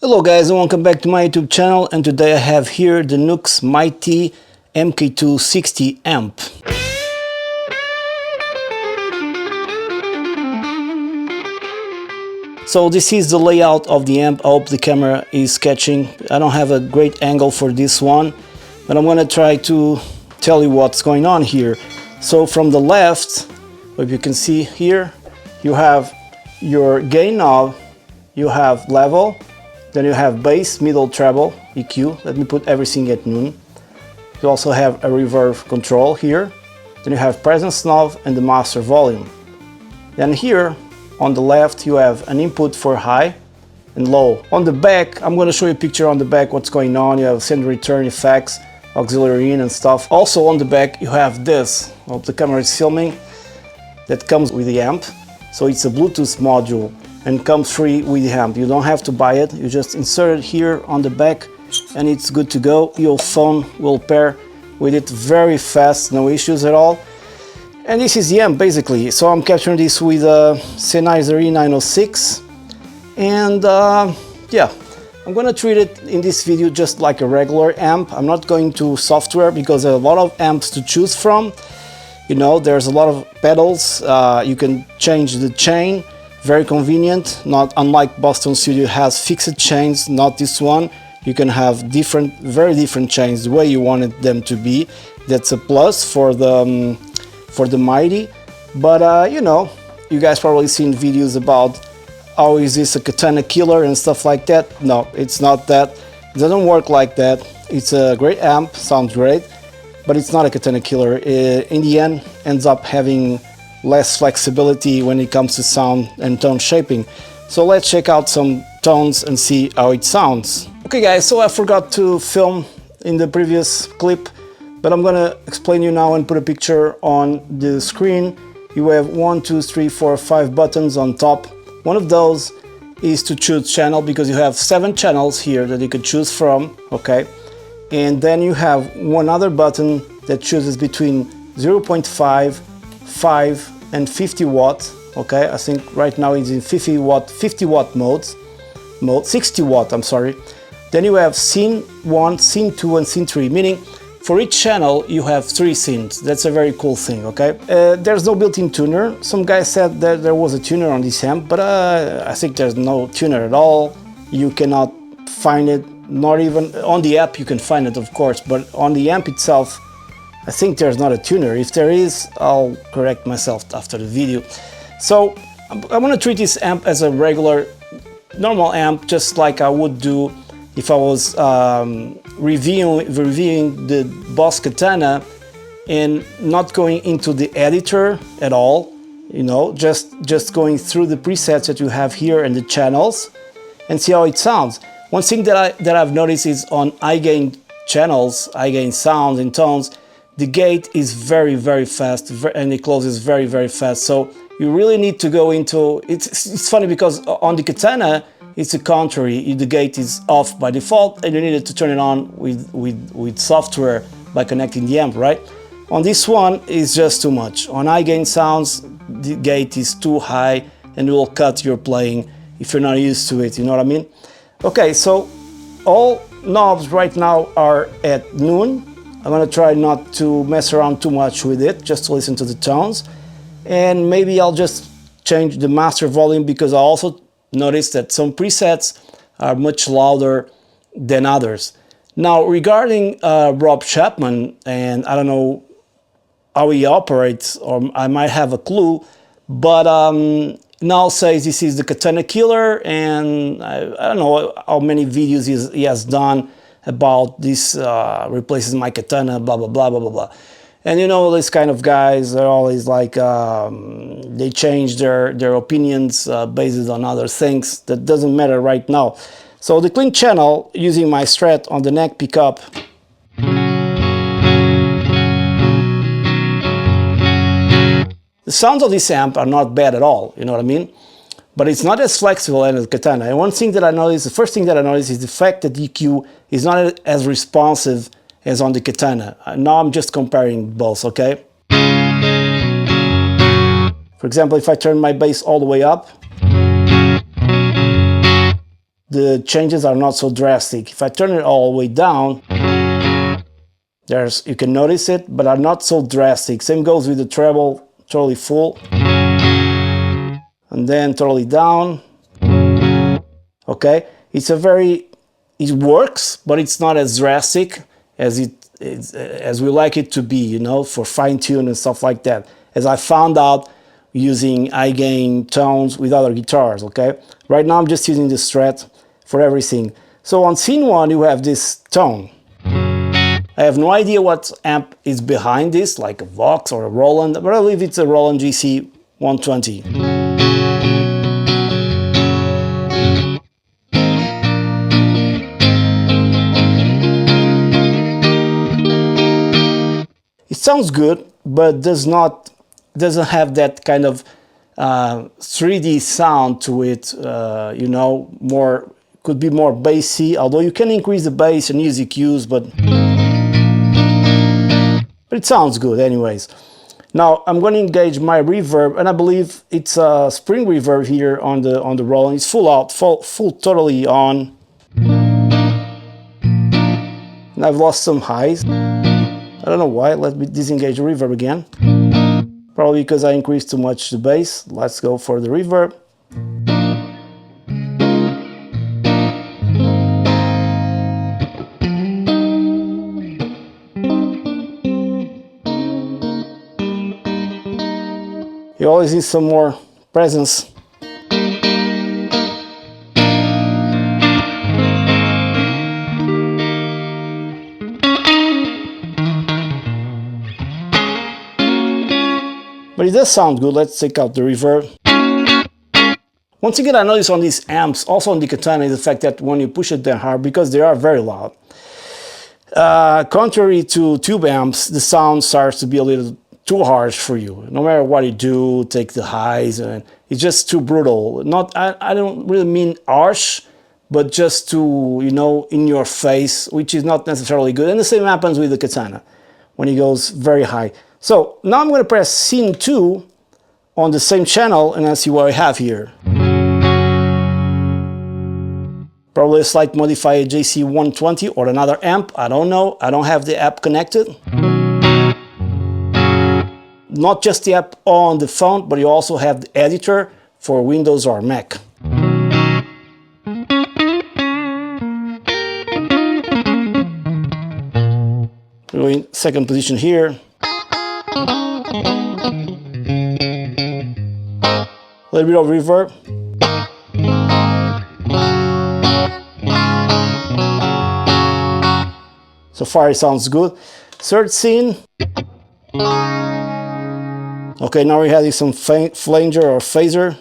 Hello guys and welcome back to my YouTube channel, and today I have here the Nuix MKII MK260 amp. So this is the layout of the amp. I hope the camera is catching. I don't have a great angle for this one, but I'm gonna try to tell you what's going on here. So from the left, if you can see here, you have your gain knob, you have level, then you have bass, middle, treble, EQ. Let me put everything at noon. You also have a reverb control here. Then you have presence knob and the master volume. Then here on the left you have an input for high and low. On the back, I'm going to show you a picture on the back what's going on. You have send return effects, auxiliary in and stuff. Also on the back you have this. I hope the camera is filming. That comes with the amp. So it's a Bluetooth module and comes free with the amp. You don't have to buy it. You just insert it here on the back and it's good to go. Your phone will pair with it very fast, no issues at all. And this is the amp basically. So I'm capturing this with a Sennheiser E906, and yeah, I'm gonna treat it in this video just like a regular amp. I'm not going to software because there are a lot of amps to choose from. You know, there's a lot of pedals. You can change the chain, very convenient. Not unlike Boston Studio has fixed chains, not this one. You can have different, very different chains the way you wanted them to be. That's a plus for the MKII. But you know, you guys probably seen videos about how is this a katana killer and stuff like that. No, it's not that. It doesn't work like that. It's a great amp, sounds great, but it's not a katana killer. In the end, ends up having less flexibility when it comes to sound and tone shaping. So let's check out some tones and see how it sounds. Okay guys, so I forgot to film in the previous clip, but I'm gonna explain you now and put a picture on the screen. You have 1, 2, 3, 4, 5 buttons on top. One of those is to choose channel, because you have 7 channels here that you could choose from, okay? And then you have one other button that chooses between 0.5, 5 and 50 watt, okay? I think right now it's in 50 watt mode, 60 watt, I'm sorry. Then you have scene 1, scene 2 and scene 3, meaning for each channel you have 3 scenes. That's a very cool thing, okay? There's no built-in tuner. Some guy said that there was a tuner on this amp, but I think there's no tuner at all. You cannot find it, not even on the app. You can find it, of course, but on the amp itself, I think there's not a tuner. If there is, I'll correct myself after the video. So I want to treat this amp as a regular, normal amp, just like I would do if I was reviewing the Boss Katana and not going into the editor at all, you know, just going through the presets that you have here and the channels and see how it sounds. One thing that I've noticed is on high gain channels, high gain sounds and tones, the gate is very, very fast and it closes very, very fast. So you really need to go into, it's funny because on the Katana, it's the contrary. The gate is off by default and you needed to turn it on with software by connecting the amp, right? On this one, it's just too much. On high gain sounds, the gate is too high and it will cut your playing if you're not used to it, you know what I mean? Okay, so all knobs right now are at noon. I'm gonna try not to mess around too much with it, just to listen to the tones. And maybe I'll just change the master volume, because I also noticed that some presets are much louder than others. Now regarding Rob Chapman, and I don't know how he operates, or I might have a clue, but now says this is the Katana killer, and I don't know how many videos he has done about this replaces my Katana, blah, blah, blah, blah, blah, blah. And you know, these kind of guys are always like, they change their opinions based on other things that doesn't matter right now. So the clean channel, using my Strat on the neck pickup, the sounds of this amp are not bad at all, you know what I mean? But it's not as flexible as the Katana. And one thing that I noticed, the first thing that I noticed is the fact that EQ is not as responsive as on the Katana. Now I'm just comparing both, okay? For example, if I turn my bass all the way up, the changes are not so drastic. If I turn it all the way down, you can notice it, but are not so drastic. Same goes with the treble, totally full, and then totally down. Okay, it works, but it's not as drastic as we like it to be, you know, for fine tune and stuff like that, as I found out using high gain tones with other guitars. Okay, right now I'm just using the Strat for everything. So on scene 1 you have this tone. I have no idea what amp is behind this, like a Vox or a Roland, but I believe it's a Roland GC 120. It sounds good, but doesn't have that kind of 3D sound to it. You know, could be more bassy. Although you can increase the bass and use EQs, but it sounds good anyways. Now I'm going to engage my reverb, and I believe it's a spring reverb here on the Roland. It's full out, full totally on. And I've lost some highs. I don't know why. Let me disengage the reverb again. Probably because I increased too much the bass. Let's go for the reverb. You always need some more presence. But it does sound good. Let's take out the reverb. Once again, I notice on these amps, also on the Katana, is the fact that when you push it that hard, because they are very loud, contrary to tube amps, the sound starts to be a little too harsh for you. No matter what you do, take the highs, and it's just too brutal. I don't really mean harsh, but just too, you know, in your face, which is not necessarily good. And the same happens with the Katana when it goes very high. So now I'm going to press scene 2 on the same channel, and I'll see what I have here. Probably a slight modified JC120 or another amp, I don't know. I don't have the app connected. Not just the app on the phone, but you also have the editor for Windows or Mac. We're in second position here. A little bit of reverb. So far it sounds good. Third scene. Okay, now we're having some flanger or phaser.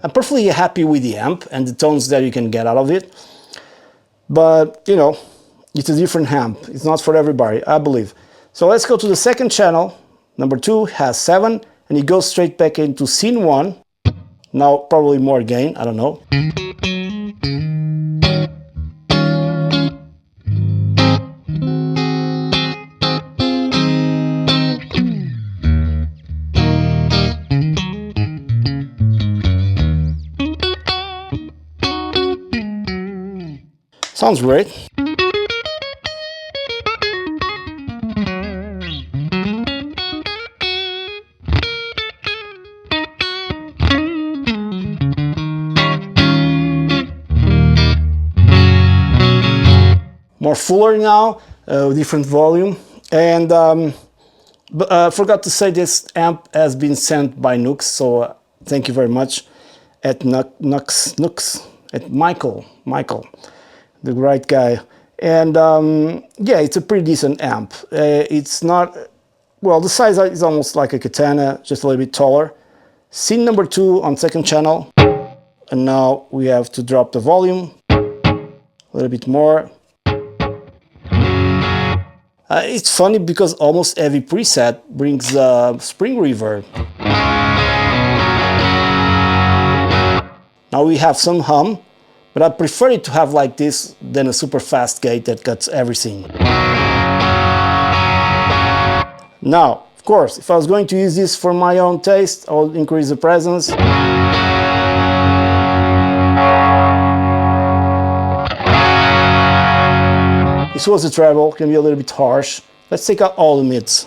I'm perfectly happy with the amp and the tones that you can get out of it. But, you know, it's a different amp. It's not for everybody, I believe. So let's go to the second channel. Number 2 has 7, and it goes straight back into scene 1. Now probably more gain, I don't know. Sounds great. More fuller now, different volume. And forgot to say this amp has been sent by Nux, so thank you very much at Nux, at Michael, the right guy. And yeah, it's a pretty decent amp. It's not, well, the size is almost like a Katana, just a little bit taller. Scene number 2 on second channel. And now we have to drop the volume a little bit more. It's funny because almost every preset brings spring reverb. Now we have some hum, but I prefer it to have like this than a super fast gate that cuts everything. Now, of course, if I was going to use this for my own taste, I would increase the presence. This was the treble, can be a little bit harsh. Let's take out all the mids.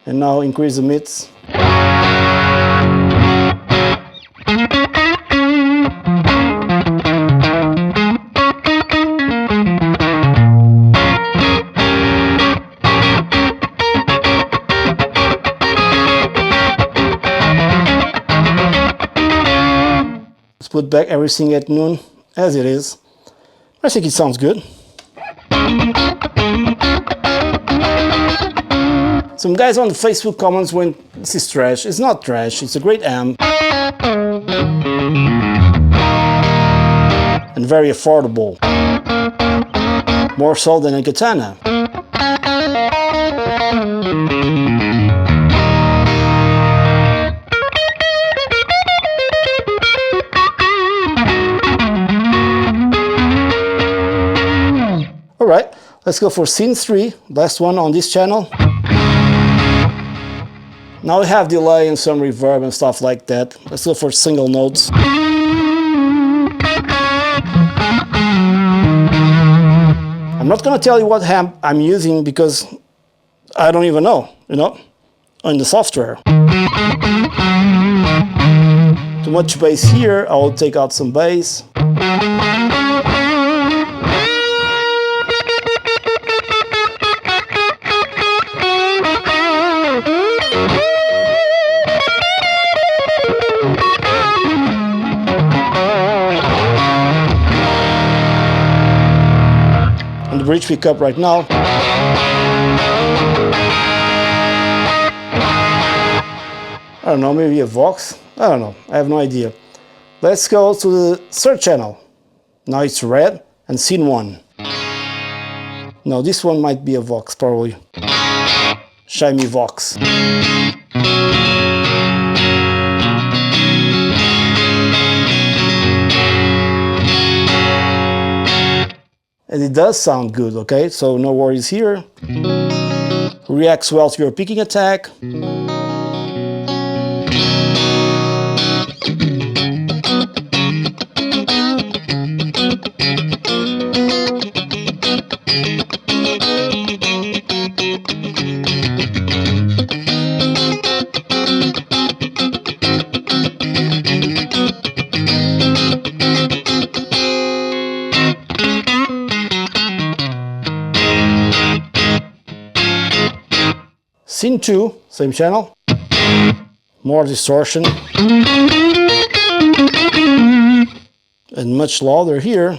And now increase the mids. Let's put back everything at noon as it is. I think it sounds good. Some guys on the Facebook comments went, this is trash. It's not trash, it's a great amp. And very affordable. More so than a Katana. Alright, let's go for scene 3, last one on this channel. Now we have delay and some reverb and stuff like that. Let's go for single notes. I'm not gonna tell you what amp I'm using because I don't even know, you know, in the software. Too much bass here, I will take out some bass. And the bridge pickup right now. I don't know, maybe a Vox? I don't know, I have no idea. Let's go to the third channel. Now it's red and scene 1. No, this one might be a Vox, probably. Shiny Vox. And it does sound good, okay? So no worries here. Reacts well to your picking attack. Scene 2, same channel, more distortion, and much louder here.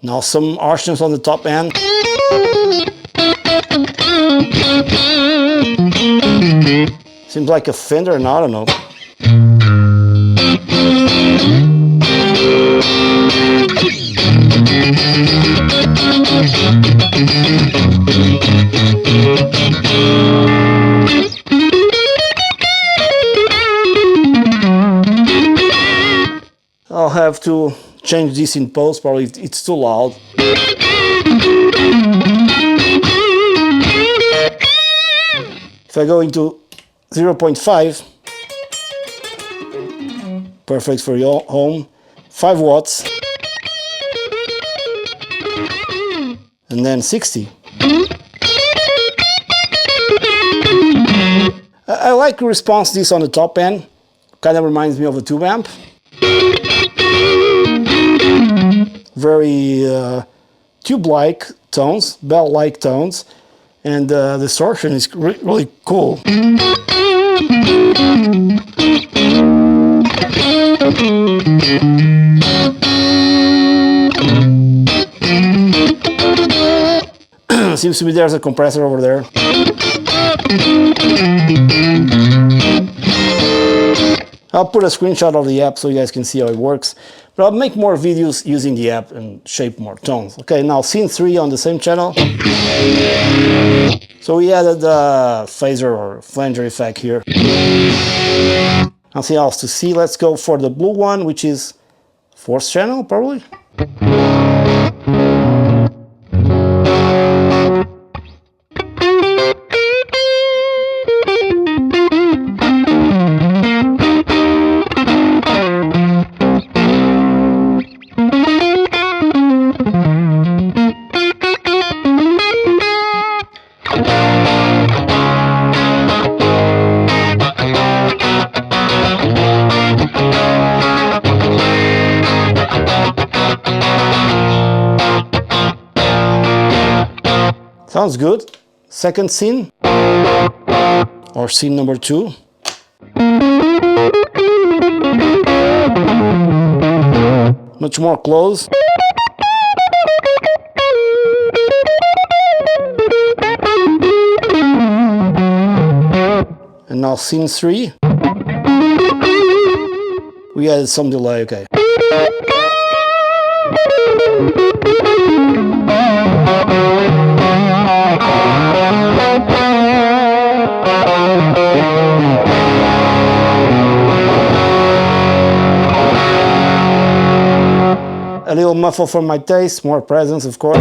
Now some harshness on the top end. Seems like a Fender, and I don't know. I'll have to change this in post, probably it's too loud. If I go into 0.5, perfect for your home, 5 watts, and then 60. I like the response this on the top end, kind of reminds me of a tube amp. Very tube-like tones, bell-like tones, and the distortion is really cool. Seems to be there's a compressor over there. I'll put a screenshot of the app so you guys can see how it works. But I'll make more videos using the app and shape more tones. Okay, now scene 3 on the same channel. So we added a phaser or flanger effect here. Nothing else to see. Let's go for the blue one, which is 4th channel, probably. Sounds good. Second scene, or scene number 2. Much more close. And now scene 3. We added some delay, okay. A little muffle for my taste, more presence, of course.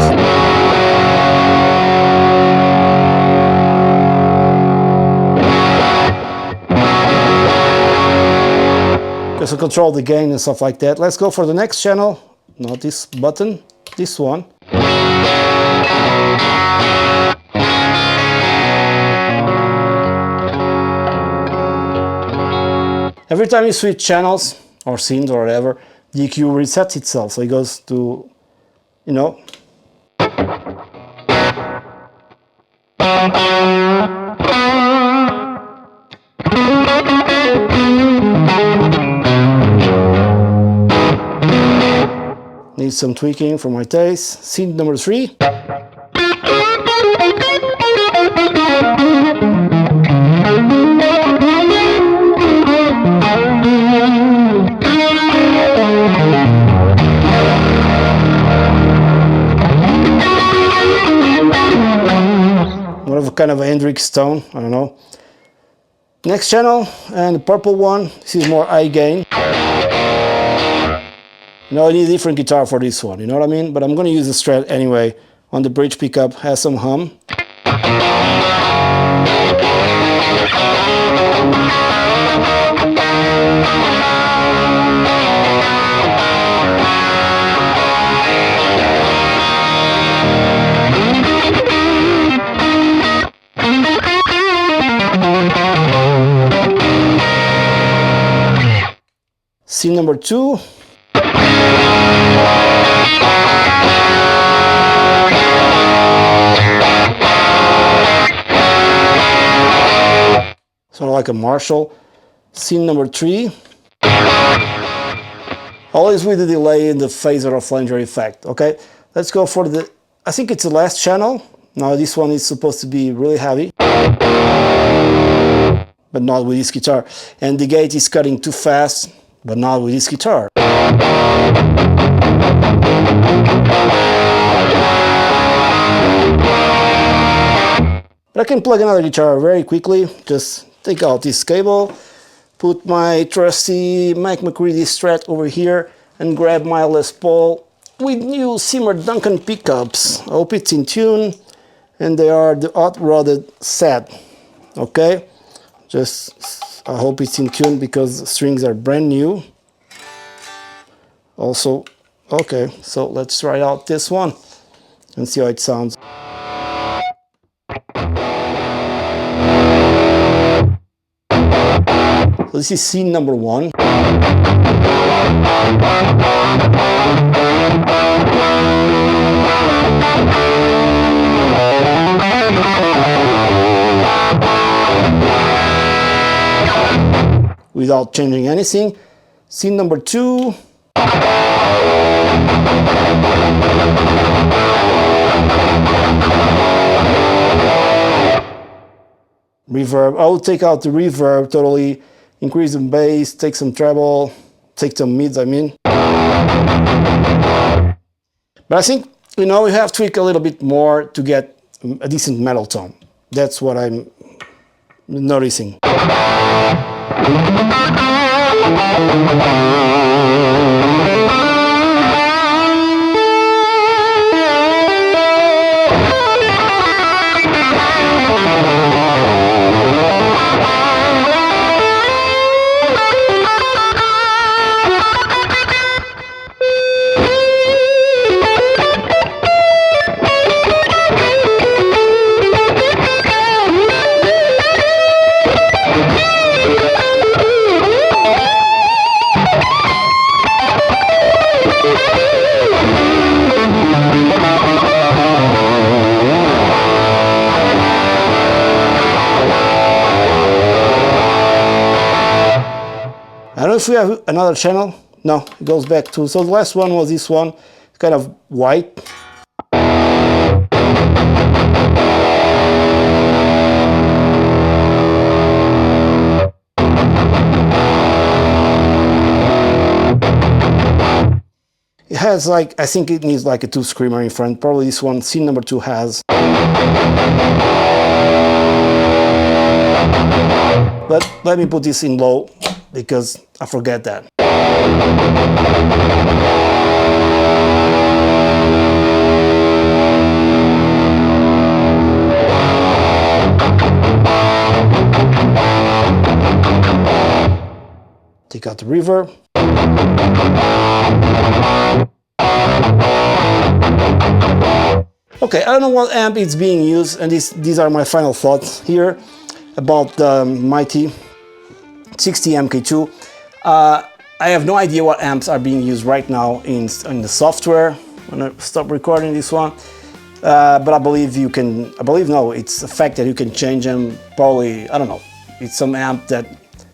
Just to control the gain and stuff like that. Let's go for the next channel. Not this button, this one. Every time you switch channels or scenes or whatever, the EQ resets itself, so it goes to, you know. Need some tweaking for my taste. Scene number 3. Kind of a Hendrix tone, I don't know. Next channel, and the purple one, this is more high gain. You know, I need a different guitar for this one, you know what I mean? But I'm gonna use the Strat anyway. On the bridge pickup, has some hum. Scene number 2. Sort of like a Marshall. Scene number 3. Always with the delay in the phaser or flanger effect. Okay, let's go for the, I think it's the last channel. Now this one is supposed to be really heavy, but not with this guitar. And the gate is cutting too fast, but not with this guitar. But I can plug another guitar very quickly. Just take out this cable, put my trusty Mic NTG Strat over here, and grab my Les Paul with new Zimmer Duncan pickups. I hope it's in tune, and they are the hot rodded set. Okay, just I hope it's in tune because the strings are brand new. Also, okay, so let's try out this one and see how it sounds. So this is scene number 1. Without changing anything. Scene number 2. Reverb. I will take out the reverb totally, increase the bass, take some treble, take some mids, I mean. But I think, you know, we have to tweak a little bit more to get a decent metal tone. That's what I'm noticing. if we have another channel. No, it goes back to, so the last one was this one, kind of white. It has like, I think it needs like a two screamer in front. Probably this one, scene number 2 has. But let me put this in low because I forget that. Take out the reverb. Okay, I don't know what amp is being used, and these are my final thoughts here about the Mighty 60 MK2. I have no idea what amps are being used right now in the software. I'm gonna stop recording this one, but I believe you can. No, it's a fact that you can change them. Probably, I don't know. It's some amp that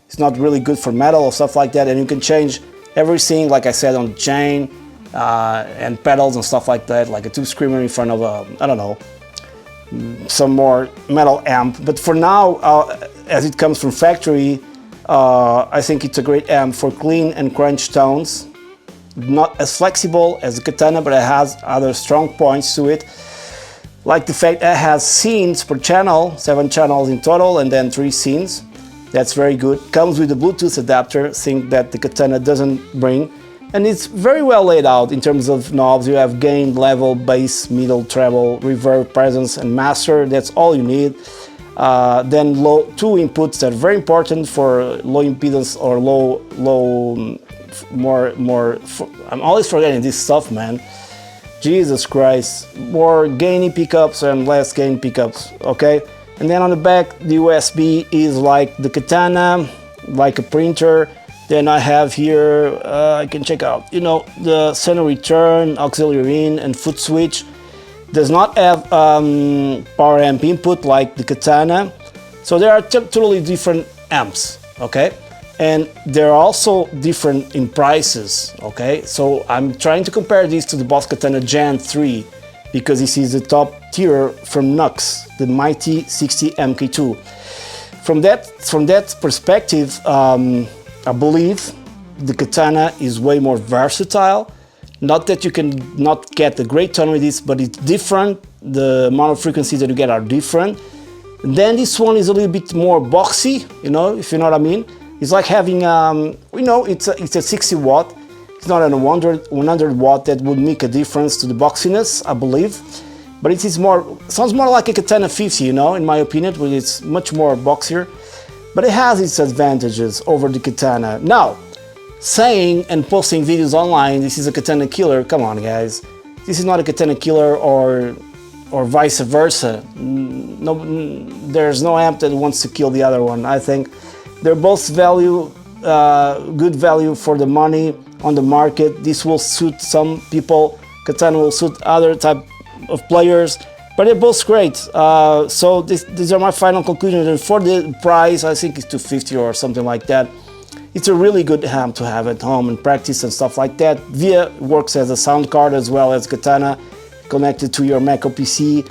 is not really good for metal or stuff like that, and you can change everything, like I said, on the chain and pedals and stuff like that, like a tube screamer in front of a, I don't know, some more metal amp. But for now, as it comes from factory, I think it's a great amp for clean and crunch tones. Not as flexible as the Katana, but it has other strong points to it, like the fact that it has scenes per channel, 7 channels in total, and then 3 scenes. That's very good. Comes with a Bluetooth adapter, thing that the Katana doesn't bring. And it's very well laid out in terms of knobs. You have gain, level, bass, middle, treble, reverb, presence, and master. That's all you need. Then 2 inputs that are very important for low impedance or I'm always forgetting this stuff, man. Jesus Christ. More gainy pickups and less gain pickups, okay? And then on the back, the USB is like the Katana, like a printer. Then I have here, I can check out, you know, the center return, auxiliary in, and foot switch. Does not have power amp input like the Katana. So there are totally different amps, okay? And they're also different in prices, okay? So I'm trying to compare this to the Boss Katana Gen 3 because this is the top tier from Nux, the Mighty 60 MK2. From that perspective, I believe the Katana is way more versatile. Not that you can not get a great tone with this, but it's different. The amount of frequencies that you get are different. And then this one is a little bit more boxy, you know, if you know what I mean. It's like having, you know, it's a 60 watt. It's not a 100 watt that would make a difference to the boxiness, I believe. But it is more, sounds more like a Katana 50, you know, in my opinion, but it's much more boxier. But it has its advantages over the Katana. Now, saying and posting videos online, this is a Katana killer, come on guys. This is not a Katana killer or vice versa. No, there's no amp that wants to kill the other one. I think they're both good value for the money on the market. This will suit some people, Katana will suit other type of players, but they're both great. So these are my final conclusions. And for the price, I think it's $250 or something like that. It's a really good amp to have at home and practice and stuff like that. VIA works as a sound card as well as Katana, connected to your Mac or PC.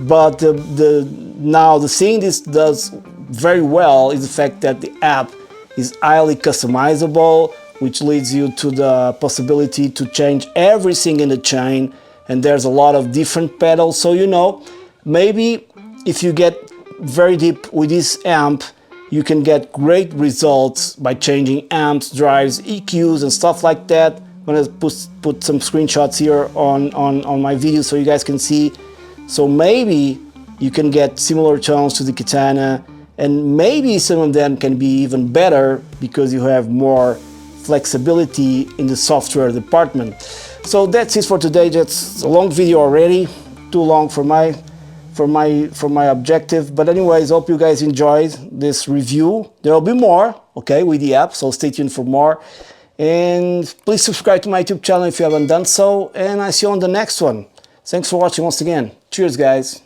But now the thing this does very well is the fact that the app is highly customizable, which leads you to the possibility to change everything in the chain. And there's a lot of different pedals, so you know, maybe if you get very deep with this amp, you can get great results by changing amps, drives, EQs and stuff like that. I'm gonna put some screenshots here on my video so you guys can see. So maybe you can get similar tones to the Katana, and maybe some of them can be even better because you have more flexibility in the software department. So that's it for today. That's a long video already, too long for my objective. But anyways, hope you guys enjoyed this review. There will be more, okay, with the app, so stay tuned for more. And please subscribe to my YouTube channel if you haven't done so, and I see you on the next one. Thanks for watching once again. Cheers, guys.